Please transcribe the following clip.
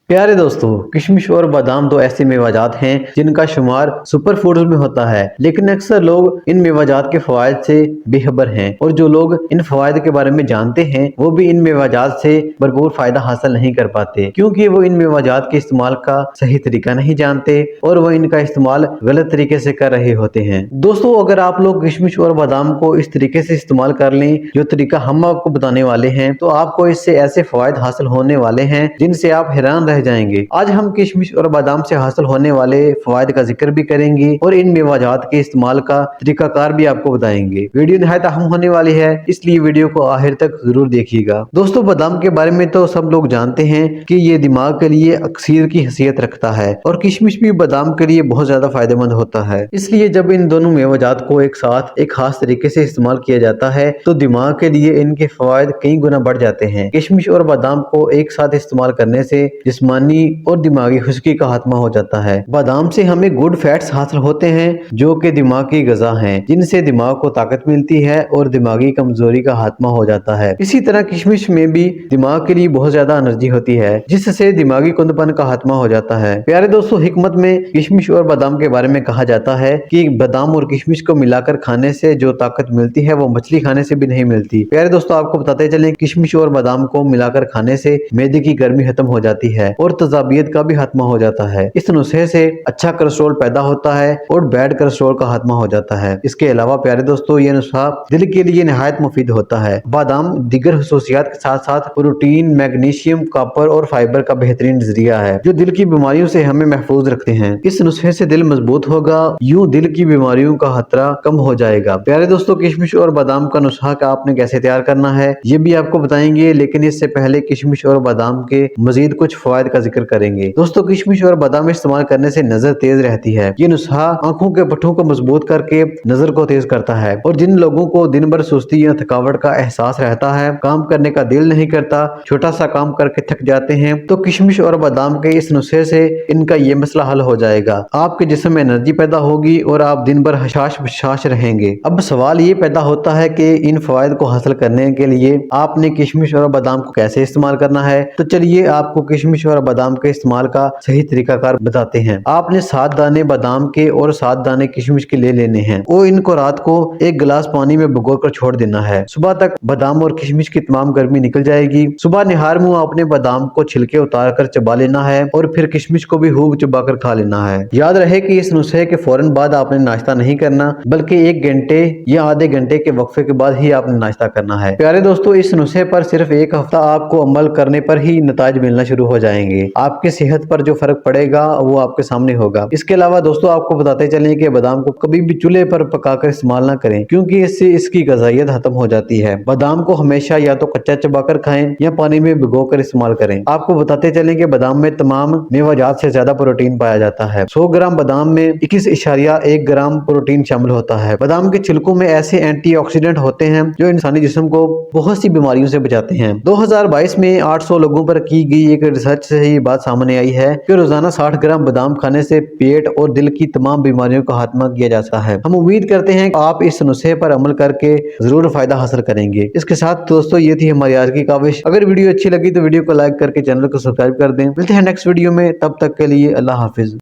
प्यारे दोस्तों, किशमिश और बादाम दो ऐसे मेवाजात हैं जिनका शुमार सुपर फूड्स में होता है, लेकिन अक्सर लोग इन मेवाजात के फवायद से बेखबर हैं और जो लोग इन फवायद के बारे में जानते हैं वो भी इन मेवाजात से भरपूर फायदा हासिल नहीं कर पाते, क्योंकि वो इन मेवाजात के इस्तेमाल का सही तरीका नहीं जानते और वो इनका इस्तेमाल गलत तरीके से कर रहे होते हैं। दोस्तों, अगर आप लोग किशमिश और बादाम को इस तरीके से इस्तेमाल कर लें जो तरीका हम आपको बताने वाले हैं, तो आपको इससे ऐसे फवायद हासिल होने वाले हैं जिनसे आप हैरान रह जाएंगे। आज हम किशमिश और बादाम से हासिल होने वाले फवायद का जिक्र भी करेंगे और इन मेवाजात के इस्तेमाल का तरीकाकार भी आपको बताएंगे। वीडियो निहायत अहम होने वाली है, इसलिए वीडियो को आखिर तक जरूर देखिएगा। दोस्तों, बादाम के बारे में तो सब लोग जानते हैं कि ये दिमाग के लिए अक्सीर की हैसियत रखता है और किशमिश भी बादाम के लिए बहुत ज्यादा फायदेमंद होता है। इसलिए जब इन दोनों मेवाजात को एक साथ एक खास तरीके से इस्तेमाल किया जाता है तो दिमाग के लिए इनके फवायद कई गुना बढ़ जाते हैं। किशमिश और बादाम को एक साथ इस्तेमाल करने से जिस्मानी और दिमागी खुश्की का खात्मा हो जाता है। बादाम से हमें गुड फैट्स हासिल होते हैं जो कि दिमाग की ग़िज़ा हैं, जिनसे दिमाग को ताकत मिलती है और दिमागी कमजोरी का खात्मा हो जाता है। इसी तरह किशमिश में भी दिमाग के लिए बहुत ज्यादा एनर्जी होती है जिससे दिमागी कुंदपन का खात्मा हो जाता है। प्यारे दोस्तों, हिकमत में किशमिश और बादाम के बारे में कहा जाता है कि बादाम और किशमिश को मिलाकर खाने से जो ताकत मिलती है वो मछली खाने से भी नहीं मिलती। प्यारे दोस्तों, आपको बताते चलें किशमिश और बादाम को मिलाकर खाने से मैदे की गर्मी खत्म हो जाती है और तजाबियत का भी खात्मा हो जाता है। इस नुस्खे से अच्छा कोलेस्ट्रॉल पैदा होता है और बैड कोलेस्ट्रॉल का खात्मा हो जाता है। इसके अलावा प्यारे दोस्तों, ये नुस्खा दिल के लिए निहायत मुफीद होता है। बादाम दीगर खसूसियात के साथ साथ प्रोटीन, मैग्नीशियम, कॉपर और फाइबर का बेहतरीन जरिया है जो दिल की बीमारियों से हमें महफूज रखते हैं। इस नुस्खे से दिल मजबूत होगा, यूं दिल की बीमारियों का खतरा कम हो जाएगा। प्यारे दोस्तों, किशमिश और बादाम का नुस्खा का आपने कैसे तैयार करना है ये भी आपको बताएंगे, लेकिन इससे पहले किशमिश और बादाम के मजीद कुछ फवायद का जिक्र करेंगे। दोस्तों, किशमिश और बादाम इस्तेमाल करने से नजर तेज रहती है। ये नुस्खा आंखों के पट्टों को मजबूत करके नजर को तेज करता है और जिन लोगों को दिन भर सुस्ती या थकावट का एहसास रहता है, काम करने का दिल नहीं करता, छोटा सा काम करके थक जाते हैं, तो किशमिश और बादाम के इस नुस्खे से इनका ये मसला हल हो जाएगा। आपके जिस्म में एनर्जी पैदा होगी और आप दिन भर हशाश बशाश रहेंगे। अब सवाल ये पैदा होता है कि इन फवायद को हासिल करने के लिए आपने किशमिश और बादाम को कैसे इस्तेमाल करना है। तो चलिए आपको किशमिश और बादाम के इस्तेमाल का सही तरीकाकार बताते हैं। आपने 7 दाने बादाम के और 7 दाने किशमिश के ले लेने हैं और इनको रात को 1 गिलास पानी में भिगोकर छोड़ देना है। सुबह तक बादाम और किशमिश की तमाम गर्मी निकल जाएगी। सुबह निहार मुंह आपने बादाम को छिलके उतार कर चबा लेना है और फिर किशमिश को भी खूब चबाकर खा लेना है। याद रहे कि इस नुस्खे के फौरन बाद आपने नाश्ता नहीं करना, बल्कि 1 घंटे या आधे घंटे के वक्फे के बाद ही आपने नाश्ता करना है। प्यारे दोस्तों, इस नुस्खे पर सिर्फ 1 हफ्ता आपको अमल करने पर ही नताज मिलना शुरू हो जाएंगे। आपकी सेहत पर जो फर्क पड़ेगा वो आपके सामने होगा। इसके अलावा दोस्तों, आपको बताते चलें कि बादाम को कभी भी चूल्हे पर पकाकर इस्तेमाल ना करें, क्योंकि इससे इसकी ग़िज़ाइयत खत्म हो जाती है। बादाम को हमेशा या तो कच्चा चबाकर खाएं या पानी में भिगोकर इस्तेमाल करें। आपको बताते चलें कि बादाम में तमाम मेवाजात से ज्यादा प्रोटीन पाया जाता है। 100 ग्राम बादाम में 21.1 ग्राम प्रोटीन शामिल होता है। बादाम के छिलकों में ऐसे एंटीऑक्सीडेंट होते हैं जो इंसानी जिस्म को बहुत सी बीमारियों से बचाते हैं। 2022 में 800 लोगों पर की गई एक रिसर्च से ये बात सामने आई है कि रोजाना 60 ग्राम बादाम खाने से पेट और दिल की तमाम बीमारियों का खात्मा किया जा सकता है। हम उम्मीद करते हैं कि आप इस नुस्खे पर अमल करके जरूर फायदा हासिल करेंगे। इसके साथ दोस्तों, ये थी हमारी आज की काविश। अगर वीडियो अच्छी लगी तो वीडियो को लाइक करके चैनल को सब्सक्राइब कर दें। मिलते हैं नेक्स्ट वीडियो में, तब तक के लिए अल्लाह हाफिज।